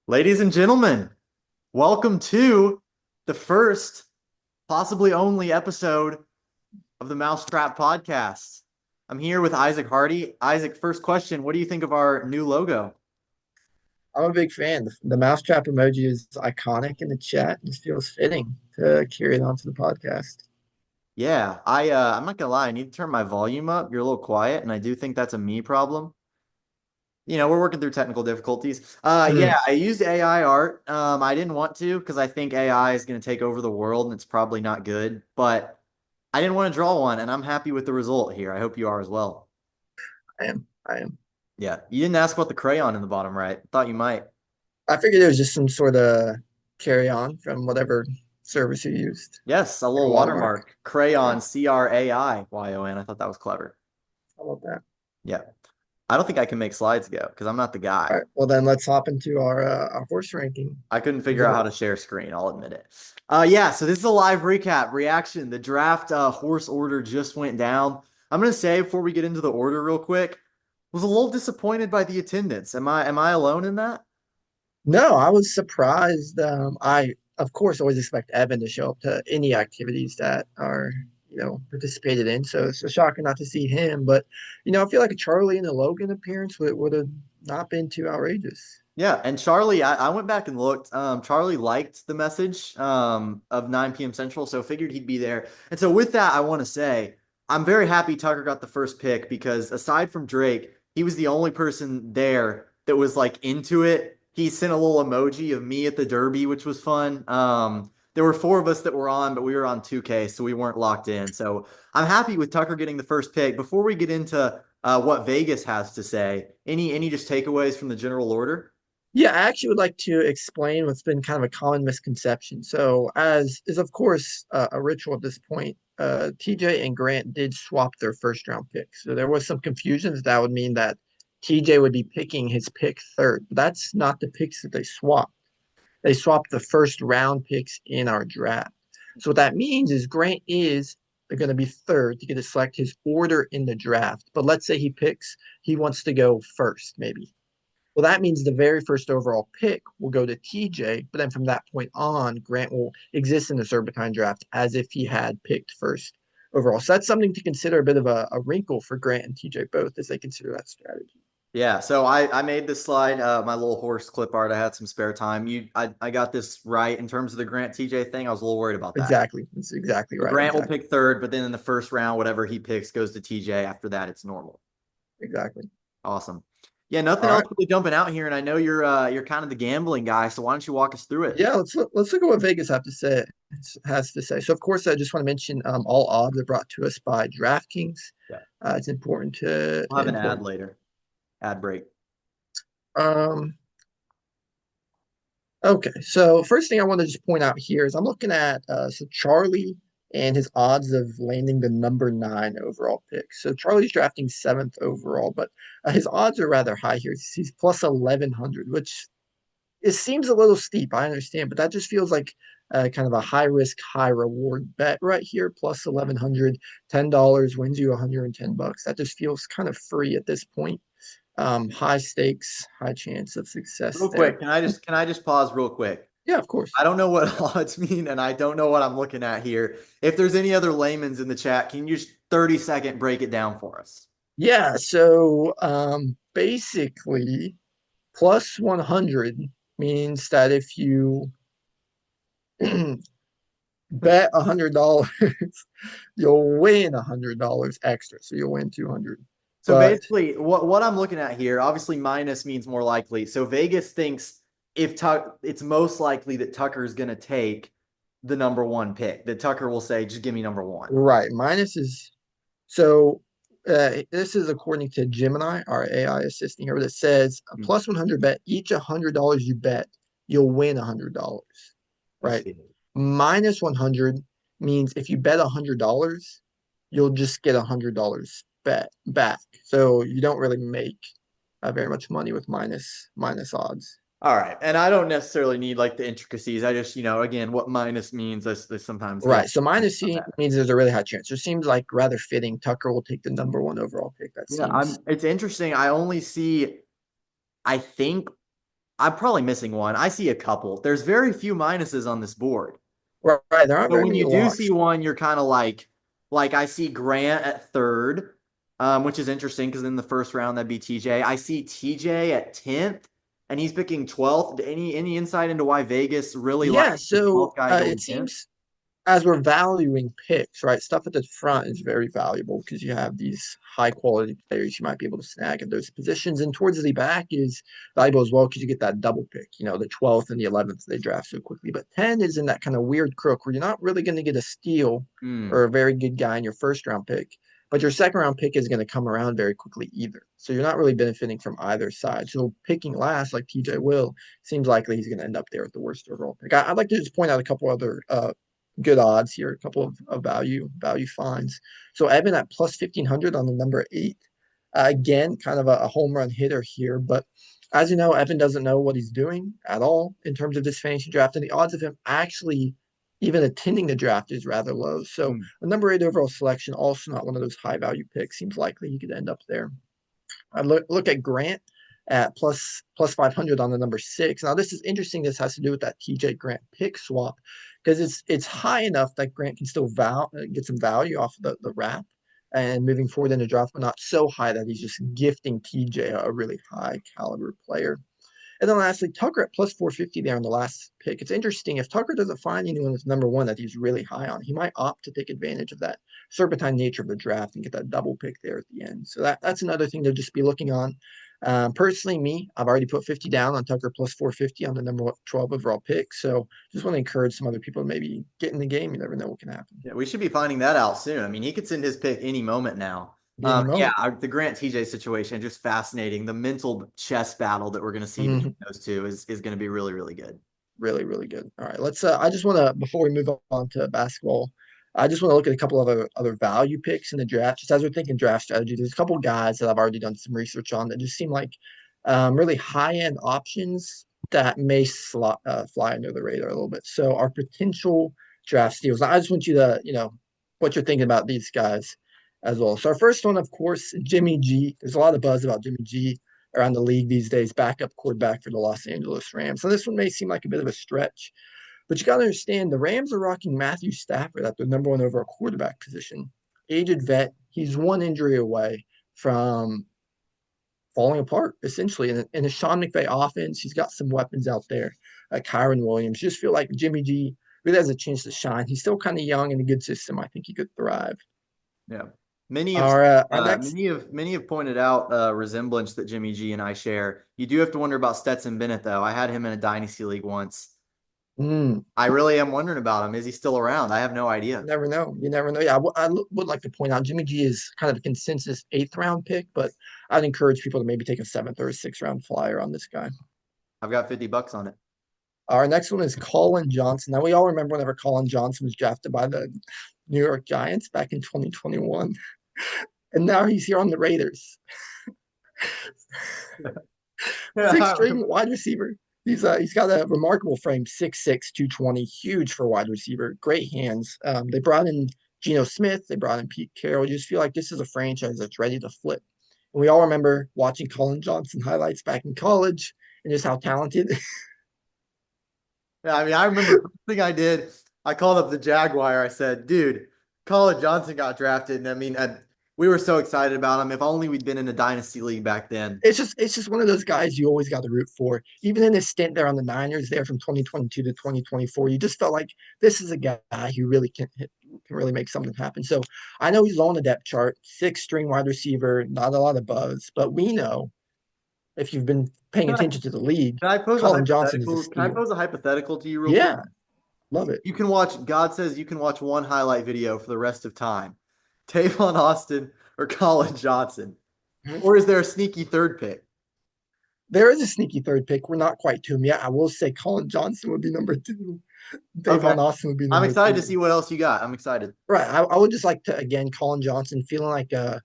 Ladies and gentlemen, welcome to the first, possibly only episode of the Mousetrap podcast. I'm here with Isaac Hardy. Isaac, first question. What do you think of our new logo? I'm a big fan. The mousetrap emoji is iconic in the chat. It just feels fitting to carry it on to the podcast. Yeah, I'm not gonna lie, I need to turn my volume up. You're a little quiet, and I do think that's a me problem. We're working through technical difficulties. Yeah, Mm. I used AI art. I didn't want to because I think AI is gonna take over the world and it's probably not good, but I didn't want to draw one, and I'm happy with the result here. I hope you are as well. I am. I am. Yeah, you didn't ask about the crayon in the bottom right. Thought you might. I figured it was just some sort of carry on from whatever service you used. Yes, a Like a little watermark. watermark. Yeah, Crayon, Craiyon. I thought that was clever. I love that. Yeah. I don't think I can make slides go because I'm not the All guy. right. Well, then let's hop into our horse ranking. I couldn't Who's figure the out how to horse? share screen, I'll admit it. Yeah, so this is a live recap, reaction. The draft horse order just went down. I'm gonna say before we get into the order real quick, was a little disappointed by the attendance. Am I alone in that? No, I was surprised. I, of course, always expect Evan to show up to any activities that are, participated in. So it's shocking not to see him. But, I feel like a Charlie and a Logan appearance would have not been too outrageous. Yeah, and Charlie, I went back and looked. Charlie liked the message of 9 p.m. Central, so figured he'd be there. And so with that, I want to say I'm very happy Tucker got the first pick because aside from Drake, he was the only person there that was like into it. He sent a little emoji of me at the Derby, which was fun. There were four of us that were on, but we were on 2K, so we weren't locked in. So I'm happy with Tucker getting the first pick. Before we get into what Vegas has to say, any just takeaways from the general order? Yeah, I actually would like to explain what's been kind of a common misconception. So, as is of course a ritual at this point, TJ and Grant did swap their first round picks. So there was some confusion that would mean that TJ would be picking his pick third. But that's not the picks that they swapped. They swapped the first round picks in our draft. So what that means is Grant is going to be third to get to select his order in the draft. But let's say he wants to go first, maybe. Well, that means the very first overall pick will go to TJ, but then from that point on, Grant will exist in the Serpentine draft as if he had picked first overall. So that's something to consider, a bit of a wrinkle for Grant and TJ both as they consider that strategy. Yeah, so I made this slide, my little horse clip art. I had some spare time. I got this right in terms of the Grant TJ thing. I was a little worried about that. Exactly. That's exactly So right. Grant will Exactly. pick third, but then in the first round, whatever he picks goes to TJ. After that, it's normal. Exactly. Awesome. Yeah, nothing All else right. really jumping out here, and I know you're kind of the gambling guy, so why don't you walk us through it? Yeah, let's look at what Vegas have to say has to say. So of course I just want to mention all odds are brought to us by DraftKings. Yeah, It's important to we'll have an ad important. later. Ad break. Um, Okay, so first thing I want to just point out here is I'm looking at so Charlie and his odds of landing the number nine overall pick. So Charlie's drafting seventh overall, but his odds are rather high here. He's plus 1100, which it seems a little steep. I understand, but that just feels like kind of a high risk, high reward bet right here. Plus 1100, $10 wins you 110 bucks. That just feels kind of free at this point. High stakes, high chance of success Real there. quick, can I just pause real quick? Yeah, of course. I don't know what odds mean, and I don't know what I'm looking at here. If there's any other layman's in the chat, can you just 30-second break it down for us? Yeah, so basically, plus 100 means that if you bet $100, you'll win $100 extra. So you'll win 200. So But basically, what I'm looking at here, obviously minus means more likely. So Vegas thinks if Tuck, it's most likely that Tucker's going to take the number one pick. That Tucker will say, "Just give me number one." right, minus is so this is according to Gemini, our AI assistant here, that says a Hmm, plus 100 bet each $100 you bet, you'll win $100, I right? see. Minus 100 means if you bet $100, you'll just get $100 bet back. So you don't really make very much money with minus odds. All right, and I don't necessarily need like the intricacies. I just, again, what minus means. I sometimes Right. get So minus on C that. means there's a really high chance. So it seems like rather fitting. Tucker will take the number one overall pick. That Yeah, seems it's interesting. I only see, I think I'm probably missing one. I see a couple. There's very few minuses on this board. Right, there aren't So very when many you do see locks. one, you're kind of like I see Grant at third, which is interesting because in the first round that'd be TJ. I see TJ at 10th, and he's picking 12th. Any insight into why Vegas really Yeah, likes the so 12th guy it going 10th? seems as we're valuing picks, right? Stuff at the front is very valuable because you have these high quality players you might be able to snag at those positions. And towards the back is valuable as well because you get that double pick, the 12th and the 11th, they draft so quickly. But 10 is in that kind of weird crook where you're not really going to get a steal Hmm. or a very good guy in your first round pick, but your second round pick is going to come around very quickly either. So you're not really benefiting from either side. So picking last, like TJ will, seems likely he's going to end up there with the worst overall pick. I'd like to just point out a couple other good odds here, a couple of value finds. So Evan at plus 1500 on the number eight. Again, kind of a home run hitter here, but as you know, Evan doesn't know what he's doing at all in terms of this fantasy draft, and the odds of him actually even attending the draft is rather low. So Hmm. a number eight overall selection, also not one of those high value picks. Seems likely he could end up there. I look at Grant at plus 500 on the number six. Now this is interesting. This has to do with that TJ Grant pick swap because it's high enough that Grant can still get some value off the wrap and moving forward in the draft, but not so high that he's just gifting TJ a really high caliber player. And then lastly, Tucker at plus 450 there on the last pick. It's interesting. If Tucker doesn't find anyone that's number one that he's really high on, he might opt to take advantage of that serpentine nature of the draft and get that double pick there at the end. So that's another thing to just be looking on. Personally, I've already put 50 down on Tucker plus 450 on the number 12 overall pick. So just want to encourage some other people to maybe get in the game. You never know what can happen Yeah, we should be finding that out soon. I mean, he could send his pick any moment now. at any Yeah, moment. the Grant TJ situation just fascinating. The mental chess battle that we're going to see between Mhm. those two is going to be really, really good. Really, really good. All right, let's. I just want to before we move on to basketball, I just want to look at a couple of other value picks in the draft. Just as we're thinking draft strategy, there's a couple of guys that I've already done some research on that just seem like really high end options that may fly under the radar a little bit. So our potential draft steals. I just want you to what you're thinking about these guys as well. So our first one, of course, Jimmy G. There's a lot of buzz about Jimmy G around the league these days, backup quarterback for the Los Angeles Rams. So this one may seem like a bit of a stretch, but you got to understand the Rams are rocking Matthew Stafford at the number one overall quarterback position. Aged vet, he's one injury away from falling apart, essentially. In a Sean McVay offense, he's got some weapons out there. Kyron Williams. Just feel like Jimmy G really has a chance to shine. He's still kind of young in a good system. I think he could thrive. Yeah. Many have Our next many have pointed out resemblance that Jimmy G and I share. You do have to wonder about Stetson Bennett, though. I had him in a dynasty league once. mm, I really am wondering about him. Is he still around? I have no idea. never know. You never know. Yeah, would like to point out Jimmy G is kind of a consensus eighth round pick, but I'd encourage people to maybe take a seventh or a sixth round flyer on this guy. I've got $50 on it. Our next one is Colin Johnson. Now we all remember whenever Colin Johnson was drafted by the New York Giants back in 2021, and now he's here on the Raiders. Six Yeah. string wide receiver. He's got a remarkable frame, 6'6", 220, huge for wide receiver, great hands. They brought in Geno Smith, they brought in Pete Carroll. You just feel like this is a franchise that's ready to flip. And we all remember watching Colin Johnson highlights back in college and just how talented. Yeah, I mean, I remember the first thing I did, I called up the Jaguar. I said, dude, Colin Johnson got drafted. And I mean, we were so excited about him. If only we'd been in a dynasty league back then. It's just one of those guys you always got to root for. Even in his stint there on the Niners, there from 2022 to 2024, you just felt like this is a guy who really can really make something happen. So I know he's low on the depth chart, six string wide receiver, not a lot of buzz, but we know if you've been paying Can I, attention to the league, can I pose a Colin Johnson is a hypothetical? Can I steal. pose a hypothetical to you real quick? Yeah, love it. You can watch, God says you can watch one highlight video for the rest of time. Tavon Austin or Colin Johnson. Or is there a sneaky third pick? There is a sneaky third pick. We're not quite to him yet. I will say Colin Johnson would be number two. Okay. Davon Austin would be I'm number excited to three. see what else you got. I'm excited. Right. I would just like to again Colin Johnson feeling like a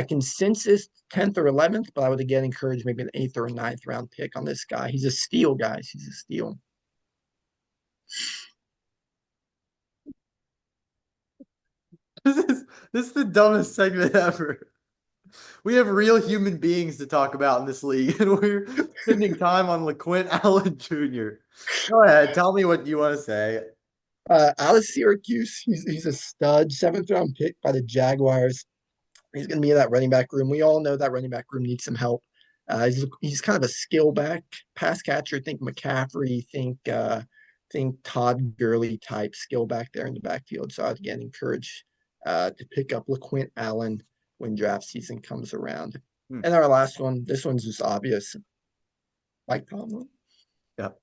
consensus 10th or 11th, but I would again encourage maybe an eighth or a ninth round pick on this guy. He's a steal, guys. He's a steal. This is this is the dumbest segment ever. We have real human beings to talk about in this league, and we're spending time on LaQuint Allen Jr. Go ahead, tell me what you want to say. Out of Syracuse, he's a stud, seventh round pick by the Jaguars. He's going to be in that running back room. We all know that running back room needs some help. He's kind of a skill back pass catcher. Think McCaffrey. Think Todd Gurley type skill back there in the backfield. So I'd again encourage to pick up LaQuint Allen when draft season comes around. Hmm. And our last one, this one's just obvious. Mike Tomlin. Yep.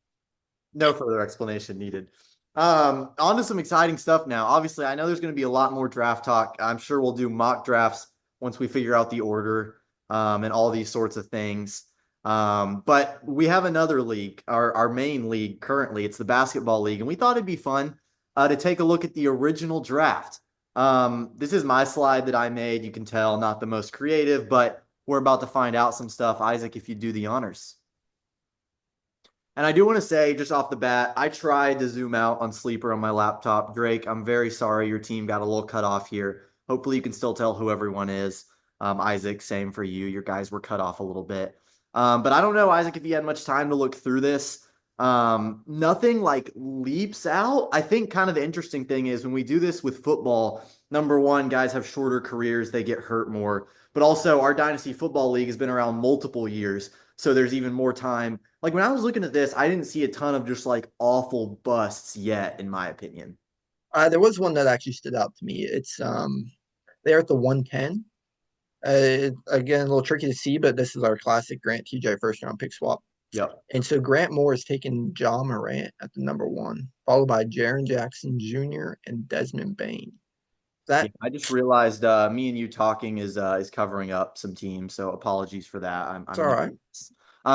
No further explanation needed. On to some exciting stuff now. Obviously, I know there's going to be a lot more draft talk. I'm sure we'll do mock drafts once we figure out the order and all these sorts of things. But we have another league, our main league currently. It's the basketball league, and we thought it'd be fun to take a look at the original draft. This is my slide that I made. You can tell, not the most creative, but we're about to find out some stuff. Isaac, if you do the honors. And I do want to say, just off the bat, I tried to zoom out on Sleeper on my laptop. Drake, I'm very sorry your team got a little cut off here. Hopefully, you can still tell who everyone is. Isaac, same for you. Your guys were cut off a little bit. But I don't know, Isaac, if you had much time to look through this. Nothing like leaps out. I think kind of the interesting thing is when we do this with football, number one, guys have shorter careers, they get hurt more. But also, our Dynasty Football League has been around multiple years. So there's even more time. Like when I was looking at this, I didn't see a ton of just like awful busts yet, in my opinion. There was one that actually stood out to me. It's they're at the 110. Again, a little tricky to see, but this is our classic Grant TJ first round pick swap. Yep. And so Grant Moore has taken John Morant at the number one, followed by Jaron Jackson Jr. and Desmond Bain. Yeah, That I just realized me and you talking is covering up some teams, so apologies for that. it's I'm all no. right.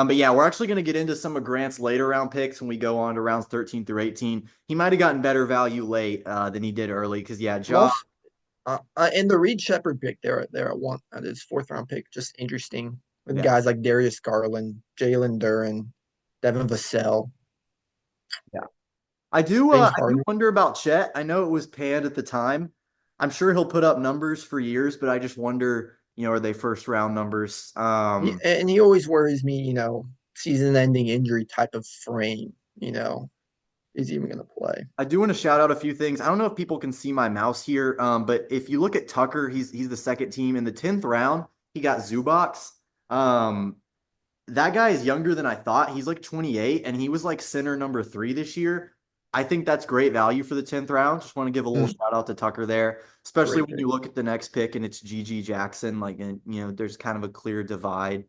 But yeah, we're actually going to get into some of Grant's later round picks when we go on to rounds 13 through 18. He might have gotten better value late than he did early because yeah, I'm Ja. also and the Reed Shepard pick there at one at his fourth round pick, just interesting with Yeah, guys like Darius Garland, Jalen Duren, Devin Vassell, yeah. James I do Harden. wonder about Chet. I know it was panned at the time. I'm sure he'll put up numbers for years, but I just wonder, are they first round numbers? And he always worries me, season ending injury type of frame, is he even going to play? I do want to shout out a few things. I don't know if people can see my mouse here, but if you look at Tucker, he's the second team in the 10th round. He got Zubats. Um, that guy is younger than I thought. He's like 28, and he was like center number 3 this year. I think that's great value for the 10th round. Just want to give a little Mm, shout out to Tucker there, especially great when pick. you look at the next pick and it's GG Jackson. Like, and there's kind of a clear divide.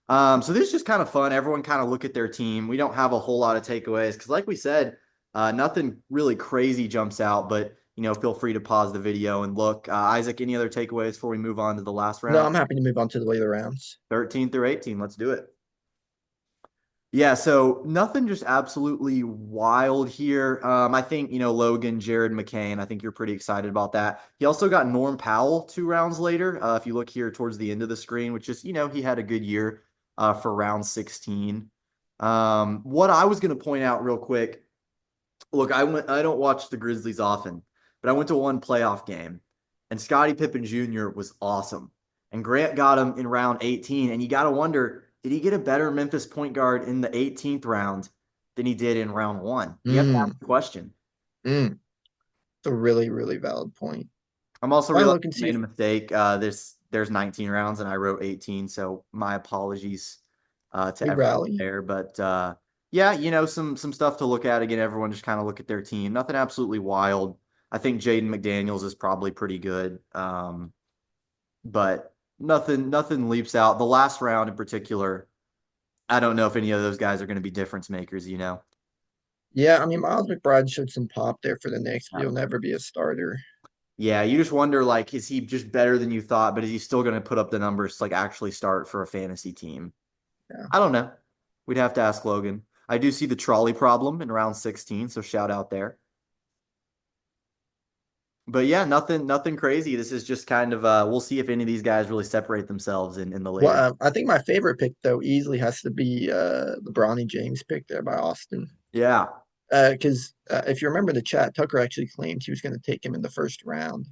So this is just kind of fun. Everyone kind of look at their team. We don't have a whole lot of takeaways because, like we said, nothing really crazy jumps out. But feel free to pause the video and look. Isaac, any other takeaways before we move on to the last No, round? I'm happy to move on to the later rounds. 13 through 18. Let's do it. Yeah, so nothing just absolutely wild here. I think, Logan, Jared McCain, I think you're pretty excited about that. He also got Norm Powell 2 rounds later. If you look here towards the end of the screen, which is, he had a good year for round 16. What I was going to point out real quick, look, I don't watch the Grizzlies often, but I went to one playoff game and Scottie Pippen Jr. was awesome. And Grant got him in round 18. And you got to wonder, did he get a better Memphis point guard in the 18th round than he did in round one? You have to Mm, ask the question. mm. It's a really, really valid point. I'm also Trying to realizing look and I see made if a mistake. There's 19 rounds and I wrote 18, so my apologies to we everyone rally. there. But yeah, some stuff to look at. Again, everyone just kind of look at their team. Nothing absolutely wild. I think Jaden McDaniels is probably pretty good, but nothing leaps out. The last round in particular, I don't know if any of those guys are going to be difference makers. Yeah, I mean, Miles McBride showed some pop there for the Knicks, but Yeah. he'll never be a starter. Yeah, you just wonder like, is he just better than you thought? But is he still going to put up the numbers to like actually start for a fantasy team? Yeah. I don't know. We'd have to ask Logan. I do see the trolley problem in round 16, so shout out there. But yeah, nothing crazy. This is just kind of we'll see if any of these guys really separate themselves in the later. Well, I think my favorite pick though easily has to be the Bronny James pick there by Austin. Yeah. Because if you remember the chat, Tucker actually claimed he was going to take him in the first round.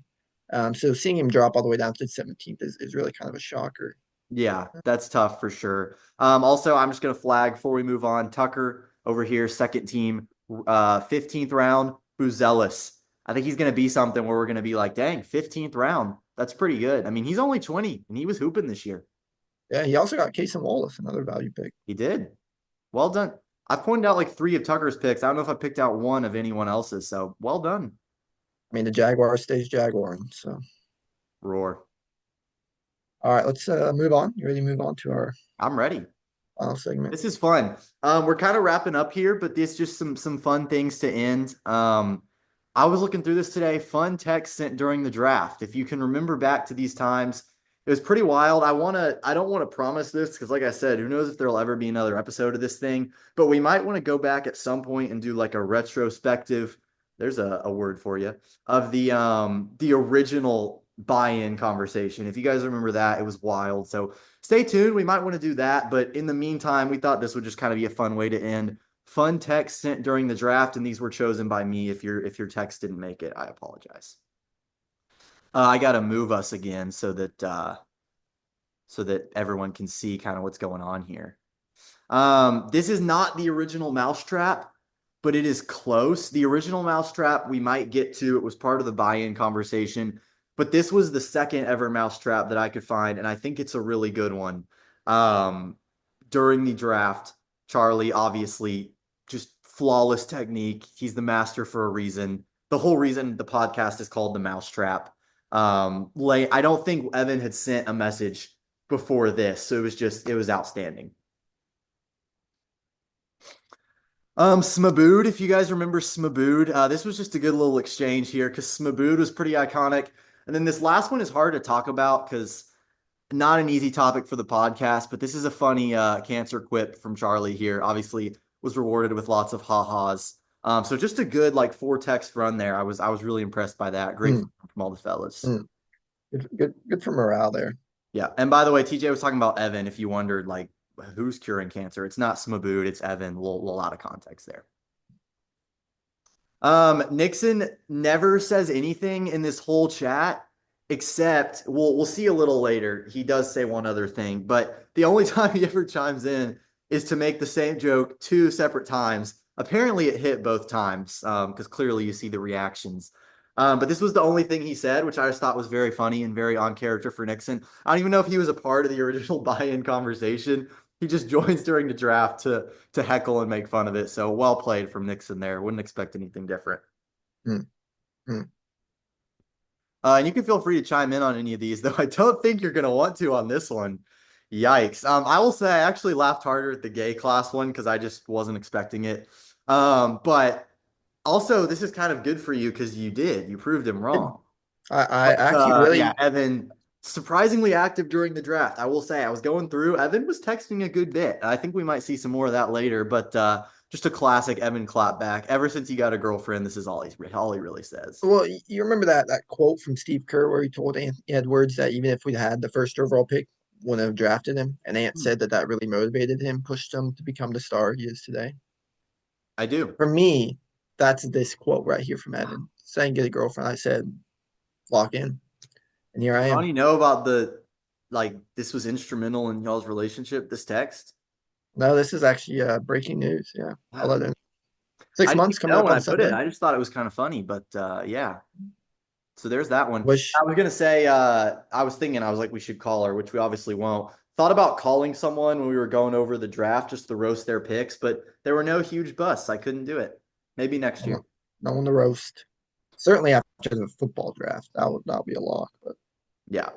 So seeing him drop all the way down to 17th is really kind of a shocker. Yeah, that's tough for sure. Also, I'm just gonna flag before we move on. Tucker over here, second team, 15th round, Buzelis. I think he's gonna be something where we're gonna be like, dang, 15th round. That's pretty good. I mean, he's only 20 and he was hooping this year. Yeah, he also got Casey Wallace, another value pick. He did. Well done. I pointed out like three of Tucker's picks. I don't know if I picked out one of anyone else's, so well done. I mean, the Jaguar stays Jaguaring. So, Roar. all right, let's move on. You ready to move on to our I'm ready. final segment? This is fun. We're kind of wrapping up here, but this just some fun things to end. I was looking through this today. Fun text sent during the draft. If you can remember back to these times, it was pretty wild. I don't want to promise this because, like I said, who knows if there'll ever be another episode of this thing. But we might want to go back at some point and do like a retrospective. There's a word for you of the original buy-in conversation. If you guys remember that, it was wild. So stay tuned. We might want to do that. But in the meantime, we thought this would just kind of be a fun way to end. Fun text sent during the draft, and these were chosen by me. If your text didn't make it, I apologize. I got to move us again so that everyone can see kind of what's going on here. This is not the original Mousetrap, but it is close. The original Mousetrap we might get to. It was part of the buy-in conversation, but this was the second ever Mousetrap that I could find, and I think it's a really good one. Um, During the draft, Charlie obviously just flawless technique. He's the master for a reason. The whole reason the podcast is called the Mousetrap. I don't think Evan had sent a message before this, so it was outstanding. Smabood, if you guys remember Smabood, this was just a good little exchange here because Smabood was pretty iconic. And then this last one is hard to talk about because not an easy topic for the podcast, but this is a funny cancer quip from Charlie here. Obviously, was rewarded with lots of ha-has. So just a good like four text run there. I was really impressed by that. Great Mm, from all the fellas. mm. Good for morale there. Yeah. And by the way, TJ was talking about Evan. If you wondered like who's curing cancer, it's not Smabood, it's Evan. A lot of context there. Nixon never says anything in this whole chat, except we'll see a little later. He does say one other thing, but the only time he ever chimes in is to make the same joke two separate times. Apparently, it hit both times because clearly you see the reactions. But this was the only thing he said, which I just thought was very funny and very on character for Nixon. I don't even know if he was a part of the original buy-in conversation. He just joins during the draft to heckle and make fun of it. So well played from Nixon there. Wouldn't expect anything different. Mm, mm. And you can feel free to chime in on any of these, though I don't think you're going to want to on this one. Yikes. I will say I actually laughed harder at the gay class one because I just wasn't expecting it. But also, this is kind of good for you because you did. You proved him Good. wrong. I But actually yeah, really Evan, surprisingly active during the draft. I will say I was going through. Evan was texting a good bit. I think we might see some more of that later, but just a classic Evan clapback. Ever since he got a girlfriend, this is all he really says. well, you remember that quote from Steve Kerr where he told Anthony Edwards that even if we'd had the first overall pick, wouldn't have drafted him, and Ant Hmm, said that really motivated him, pushed him to become the star he is today. I do. For me, that's this quote right here from Evan saying get a girlfriend. I said lock in, and here I I don't am. you know about the like this was instrumental in y'all's relationship, this text? No, this is actually breaking news. Yeah, I'll Wow. let him. I Six didn't months even coming know up when on I put it. Sunday. I just thought it was kind of funny, but yeah. So there's that one. Wish I was gonna say, I was thinking, I was like, we should call her, which we obviously won't. Thought about calling someone when we were going over the draft just to roast their picks, but there were no huge busts. I couldn't do it. Maybe next year. no one to roast. Certainly after the football draft, that would not be a lock. But Yeah.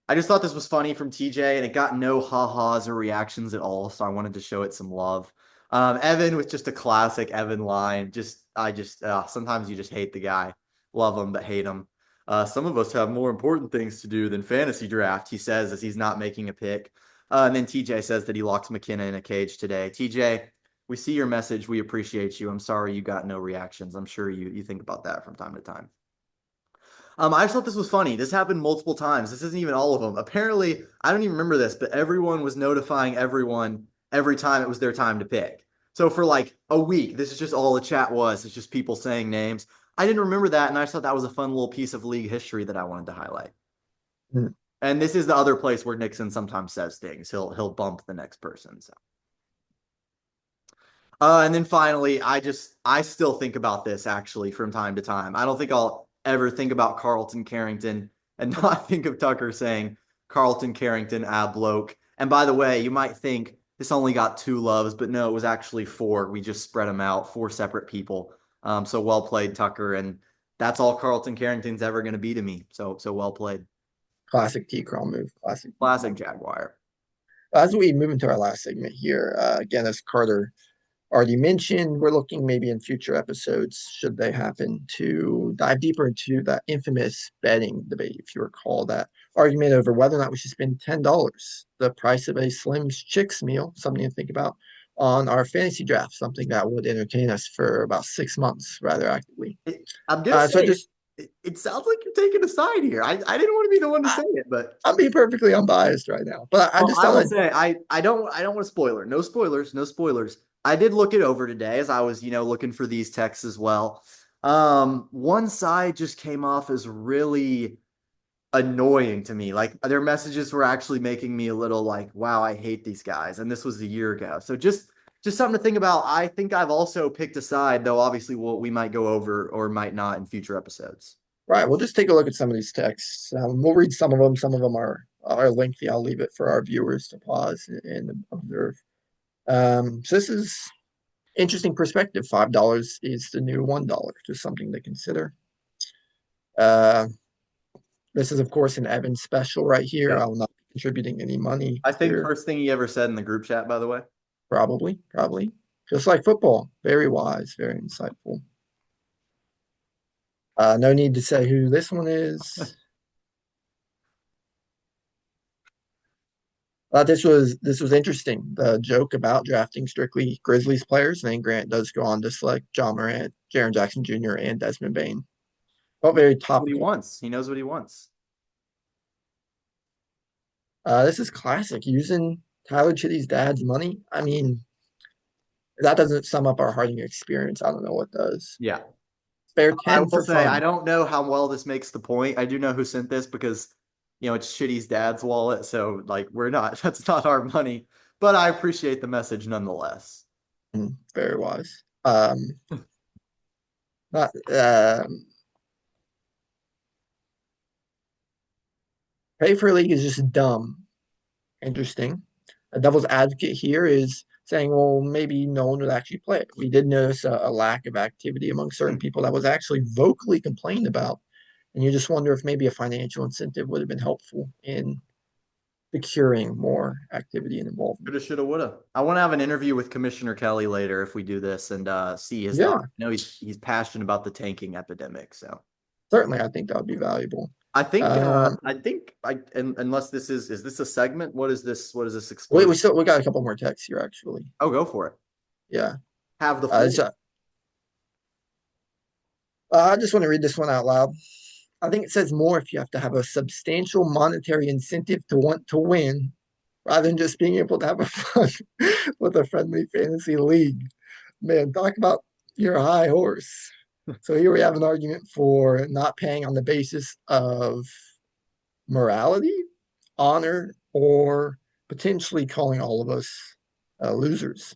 I just thought this was funny from TJ, and it got no ha-has or reactions at all, so I wanted to show it some love. Evan with just a classic Evan line. Sometimes you just hate the guy. Love him, but hate him. Some of us have more important things to do than fantasy draft, he says as he's not making a pick. And then TJ says that he locks McKenna in a cage today. TJ, we see your message. We appreciate you. I'm sorry you got no reactions. I'm sure you think about that from time to time. I just thought this was funny. This happened multiple times. This isn't even all of them. Apparently, I don't even remember this, but everyone was notifying everyone every time it was their time to pick. So for like a week, this is just all the chat was. It's just people saying names. I didn't remember that, and I just thought that was a fun little piece of league history that I wanted to highlight. Mm. And this is the other place where Nixon sometimes says things. He'll bump the next person. So and then finally, I still think about this actually from time to time. I don't think I'll ever think about Carlton Carrington and not think of Tucker saying Carlton Carrington, bloke. And by the way, you might think this only got two loves, but no, it was actually four. We just spread them out, four separate people. So well played, Tucker, and that's all Carlton Carrington's ever going to be to me. So well played, Classic T crawl move. Classic T classic crawl. Jaguar. As we move into our last segment here, again, as Carter already mentioned, we're looking maybe in future episodes, should they happen, to dive deeper into that infamous betting debate, if you recall that argument over whether or not we should spend $10, the price of a Slim's Chicks meal, something to think about on our fantasy draft, something that would entertain us for about 6 months rather actively. I'm gonna So say just it sounds like you're taking a side here. I didn't want to be the one to I, say it, but I'm being perfectly unbiased right now, but I well, just I thought will I'd say I don't want to spoiler. No spoilers, no spoilers. I did look it over today as I was, looking for these texts as well. One side just came off as really annoying to me. Like their messages were actually making me a little like, wow, I hate these guys. And this was a year ago. So just something to think about. I think I've also picked a side, though obviously we might go over or might not in future episodes. right. We'll just take a look at some of these texts. We'll read some of them. Some of them are lengthy. I'll leave it for our viewers to pause and observe. So this is interesting perspective. $5 is the new $1. Just something to consider. Uh, this is of course an Evan special right here. I Yep. will not be contributing any money I think here. first thing he ever said in the group chat, by the way. Probably. Just like football. Very wise, very insightful. No need to say who this one is. This was interesting. The joke about drafting strictly Grizzlies players, and then Grant does go on to select John Morant, Jaren Jackson Jr., and Desmond Bain. Felt He very knows what he topical. wants. He knows what he wants. This is classic. Using Tyler Chitty's dad's money. I mean, that doesn't sum up our Harding experience. I don't know what does. Yeah. Spare I 10 will for say I fun. don't know how well this makes the point. I do know who sent this because it's Shitty's dad's wallet, so like we're not that's not our money, but I appreciate the message nonetheless. Very wise. Not Pay for league is just dumb. Interesting. A devil's advocate here is saying, well, maybe no one would actually play it. We did notice a lack of activity among certain people that was actually vocally complained about. And you just wonder if maybe a financial incentive would have been helpful in securing more activity and involvement. Coulda, shoulda, woulda. I want to have an interview with Commissioner Kelly later if we do this and see his Yeah, thoughts. I know he's passionate about the tanking epidemic, so certainly, I think that would be valuable. I think Um, unless this is this a segment? What is this we, explosion? we still we got a couple more texts here, actually. Oh, go for it. Yeah. Have the Uh, floor. so, I just want to read this one out loud. I think it says more if you have to have a substantial monetary incentive to want to win rather than just being able to have a fun with a friendly fantasy league. Man, talk about your high horse. So here we have an argument for not paying on the basis of morality, honor, or potentially calling all of us losers.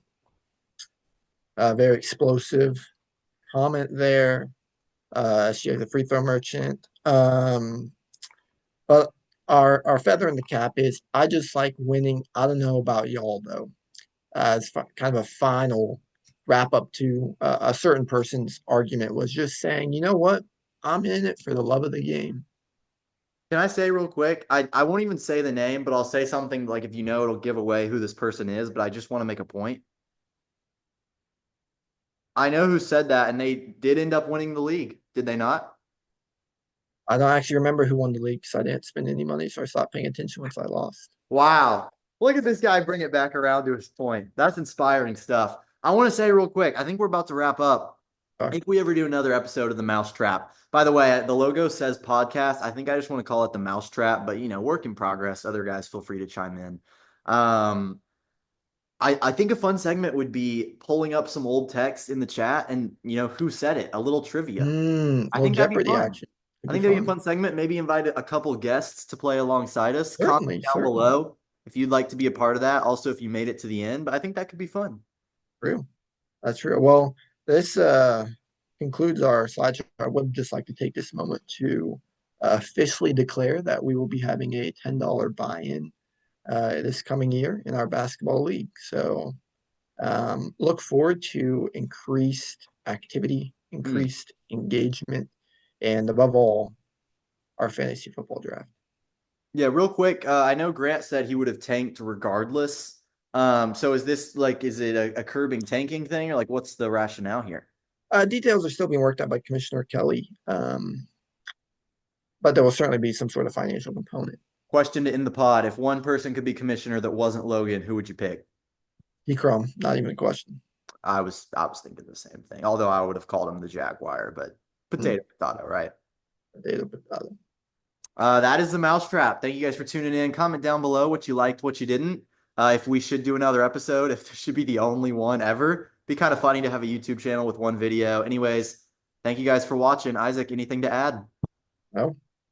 Very explosive comment there. She has a free throw merchant. But our feather in the cap is I just like winning. I don't know about y'all though. As kind of a final wrap up to a certain person's argument was just saying, you know what, I'm in it for the love of the game. Can I say real quick? I won't even say the name, but I'll say something like if you know it'll give away who this person is, but I just want to make a point. I know who said that, and they did end up winning the league, did they not? I don't actually remember who won the league because I didn't spend any money, so I stopped paying attention once I lost. Wow. Look at this guy bring it back around to his point. That's inspiring stuff. I want to say real quick, I think we're about to wrap up. Sorry. If we ever do another episode of the Mousetrap. By the way, the logo says podcast. I think I just want to call it the Mousetrap, but work in progress. Other guys feel free to chime in. Um, I think a fun segment would be pulling up some old text in the chat and, who said it? A little trivia. I Little think that'd be Jeopardy fun. action. Could I be think that'd be a fun. fun segment. Maybe invite a couple guests to play alongside us. Comment Certainly, down certainly. below if you'd like to be a part of that. Also, if you made it to the end, but I think that could be fun. True. That's true. Well, this concludes our slideshow. I would just like to take this moment to officially declare that we will be having a $10 buy-in this coming year in our basketball league. So look forward to increased activity, Hmm. increased engagement, and above all, our fantasy football draft. Yeah, real quick. I know Grant said he would have tanked regardless. So is this like, is it a curbing tanking thing, or like, what's the rationale here? Details are still being worked out by Commissioner Kelly, but there will certainly be some sort of financial component. Question to end the pod: if one person could be commissioner that wasn't Logan, who would you pick? Decrum, not even a question. I was thinking the same thing. Although I would have called him the Jaguar, but Hmm. potato potato, right? Potato, potato. That is the mousetrap. Thank you guys for tuning in. Comment down below what you liked, what you didn't. If we should do another episode, if this should be the only one ever. Be kind of funny to have a YouTube channel with one video. Anyways, thank you guys for watching. Isaac, anything to add? No.